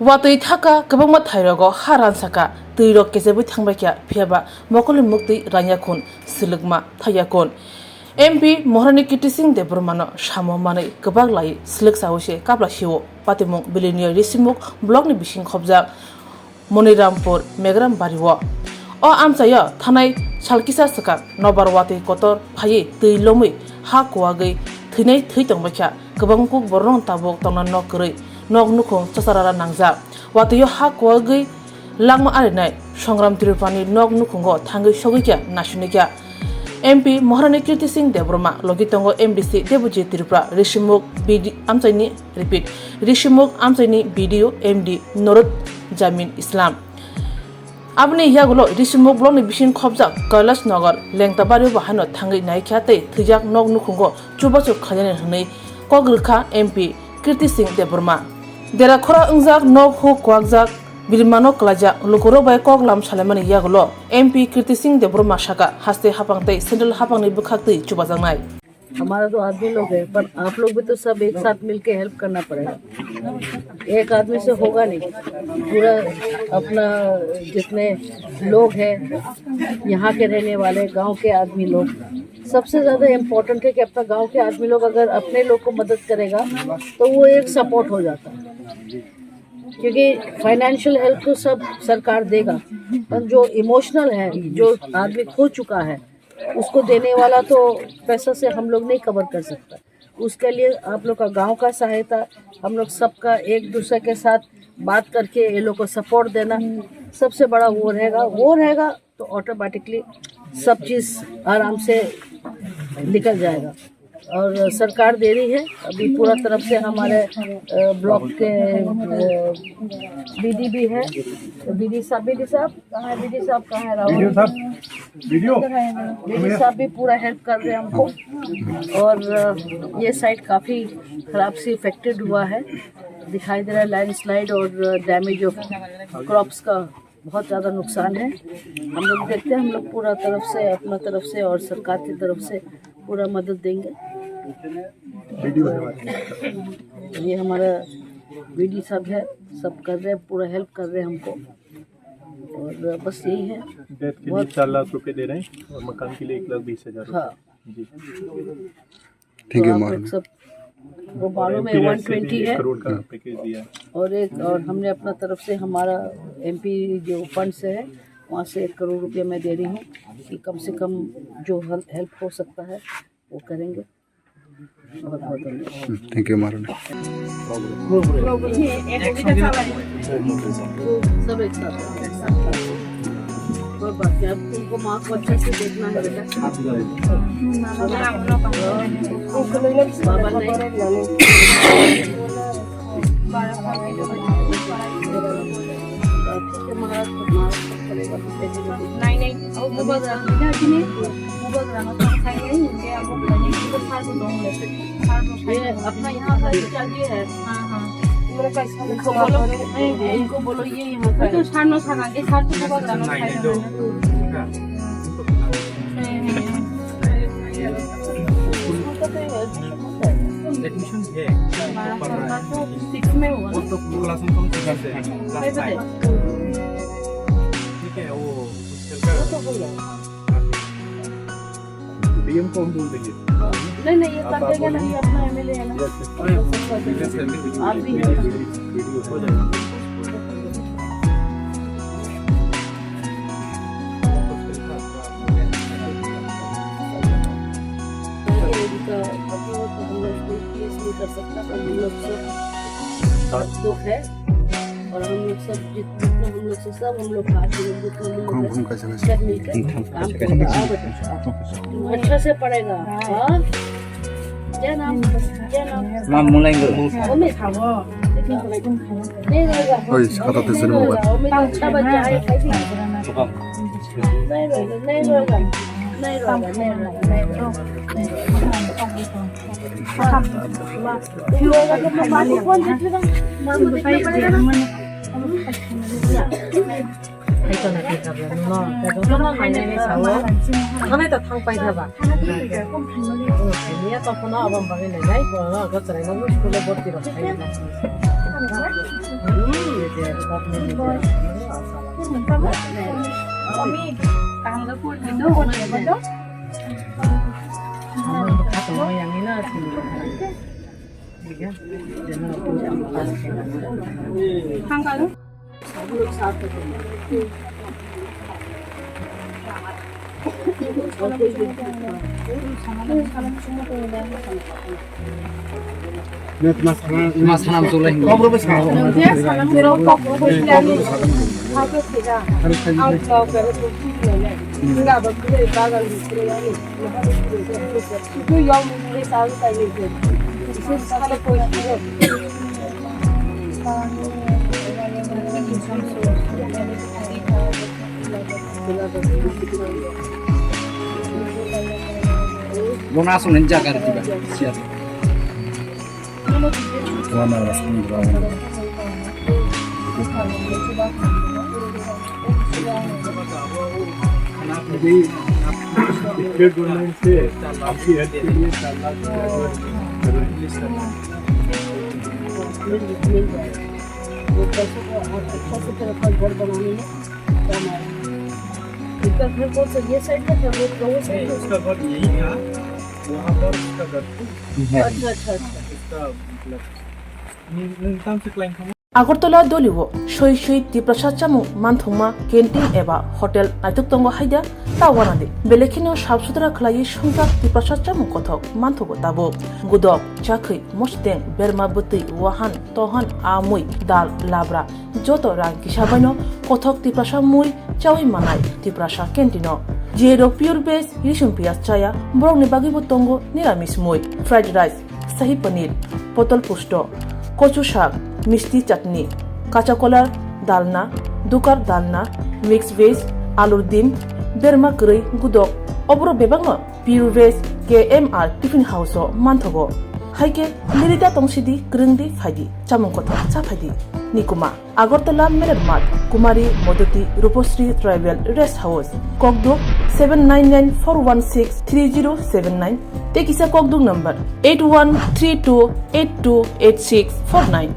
Watui thaka kabangma thairago haran saka tuirok kesebu thangbaikya phiaba mokoli mukti ranyakun silugma thayakun MP Moharani Kitising Debrumano Shamo Mane Kabag Lai Slik Sawshe Kapla Shiwo Patimung Bilinia Risimuk Blog ni Bishing Khobja Monirampur Megram Bariwa O Amsaya Thanai Chalkisa Saka Nobar Wati Kotor Phaye Tuilomui Ha Kwagei Thinai Thuitongbaikya Kabangku Borong Tabok Tongna Nokri Nog Nukong Chasarara Nangja Watiyo Ha Kwagei Langma Arenai Songram Tirupani Nog Nukungo Thangi Shogikya Nashunikya MP Moharani Kitising Debroma Logitongo MDC Debuji Tripura Rishimuk BD Amsaini repeat Rishimuk Amsaini BDO MD Norut Jamin Islam Abni Yagulo Rishimuk Bloni Bishin Khobja Kailash Nagar Lengtabari Bahano Tangi Naikyate Tijak Nog Nukungo Chubachu Khajane Hne Kogilka MP Kitising Debroma Dera Khora Ungjak Nog Hu Kwagjak Bilimano Klaja Lukuro by Koglam Salamani Yagulo MP Kitising Debroma Shaka Haste Hapangte Central Hapangni Bukhakti Chubazangai हमारा तो आदमी लोग है पर आप लोग भी तो सब एक साथ मिलके हेल्प करना पड़ेगा एक आदमी से होगा नहीं पूरा अपना जितने लोग हैं यहाँ के रहने वाले गांव के आदमी लोग सबसे ज़्यादा इम्पोर्टेंट है कि अपना गांव के आदमी लोग अगर अपने लोग को मदद करेगा तो वो एक सपोर्ट हो जाता है क्योंकि फाइनेंशियल हेल्प तो सब सरकार देगा पर जो इमोशनल है जो आदमी खो चुका है उसको देने वाला तो पैसा से हम लोग नहीं कवर कर सकता उसके लिए आप लोग का गांव का सहायता हम लोग सबका एक दूसरे के साथ बात करके ये लोग को सपोर्ट देना सबसे बड़ा वो रहेगा तो ऑटोमेटिकली सब चीज़ आराम से निकल जाएगा और सरकार दे रही है अभी पूरा तरफ से हमारे ब्लॉक के बीडी भी है बीडी साहब कहाँ है बीडी साहब बीडी साहब भी पूरा हेल्प कर रहे हैं हमको और ये साइड काफ़ी खराब से इफेक्टेड हुआ है दिखाई दे रहा है लैंडस्लाइड और डैमेज ऑफ क्रॉप्स का बहुत ज़्यादा नुकसान है हम लोग देखते हैं हम लोग पूरा तरफ से अपना तरफ से और सरकार की तरफ से पूरा मदद देंगे ये हमारा बीडी सब है सब कर रहे हैं पूरा हेल्प कर रहे हैं हमको और बस यही है डेथ के लिए 4 लाख रुपए दे रहे हैं और मकान के लिए 1,20,000 हाँ जी थैंक यू तो सब वो बालों में 120 है करोड़ का पैकेज दिया और हमने अपना तरफ से हमारा एमपी जो फंड से है वहाँ से 1 करोड़ रुपया मैं दे रही हूँ कि कम से कम जो हेल्प हो सकता है वो करेंगे बहुत बहुत धन्यवाद थैंक यू महाराज सब एक साथ और बाकी अब तुमको माँ को अच्छे से देखना है बेटा अपना यहाँ का चाहिए है इनको बोलो ये यहाँ तो सानो साना ये साथ तो बहुत जाना एडमिशन है हमारा सरकार तो 6 में हुआ तो क्लास में कौन सी क्लास है ठीक है वो डीएम को हम बोल देंगे नहीं ये कर देगा ना ये अपना एमएलए है ना आप भी वीडियो हो जाएगा कर सकता हम लोग सब दुख है और हम लोग सब जितना हम लोग से सब हम लोग हाथ मिलकर काम करेगा अच्छा से पढ़ेगा हाँ क्या नाम माम मुलायंगे नहीं रहेगा ओए खाता ते सर मोबाइल अच्छा बच्चा है नहीं रहेगा 하이터 나게 가봐. 누나, 그래도 너무 많이 사고. 하나도 탕파이 사봐. 재미야 또 하나 아범 방에 내가 이거 그것들이 너무 스쿨에 버티러 가야 Mas salam tulay. Guna sunan jaga tiba. Siap. Government से आपकी हेल्प के लिए 4 लाख रिलीज करना है। मिल जाए वो पैसों को अच्छा से तरह घर बनाने में काम आए। इसका घर कौन सा ये साइड का घर वो साइड उसका घर यही था, वहाँ पर उसका घर अच्छा अच्छा अच्छा इसका मतलब न्यूनतम से क्लाइंट আগরতলা দলিও সই সই টিপ্রসাদ চামু মানথুমা ক্যান্টিন এবা হোটেল নাইতুকতঙ্গ হাইদা তাওয়ানাদে বেলেখিনো সাফসুতরা খলাই সংজাক টিপ্রসাদ চামু কথক মানথুগো তাবো গুদক চাখৈ মস্তেং বেরমা বতৈ ওয়াহান তহান আমুই দাল লাবরা যত রাং কিসাবাইনো কথক টিপ্রসাদ মুই চাউই মানাই টিপ্রসাদ ক্যান্টিনো জিরো পিওর বেস রিসুম পিয়াজ চায়া বরংনি বাগিবো তঙ্গ নিরামিষ মুই ফ্রাইড রাইস শাহী পনির পটল পুষ্ট কচু শাক মিষ্টি চাটনি কাঁচা কলার ডালনা দুকার ডালনা মিক্স ভেজ আলুর ডিম বেরমা গৈ গুদক অবর বেবাং pure veg KMR tiffin house মানথগো হাইকে লিরিদা তংসিদি গ্রিংদি ফাইদি চামুং কথা চা ফাইদি নিকুমা আগরতলা মেরের মাঠ কুমারী মদতি রূপশ্রী ট্রাইবেল রেস্ট হাউস ককদুক 7994163079 টেকিসা ককদুক নাম্বার 8132828649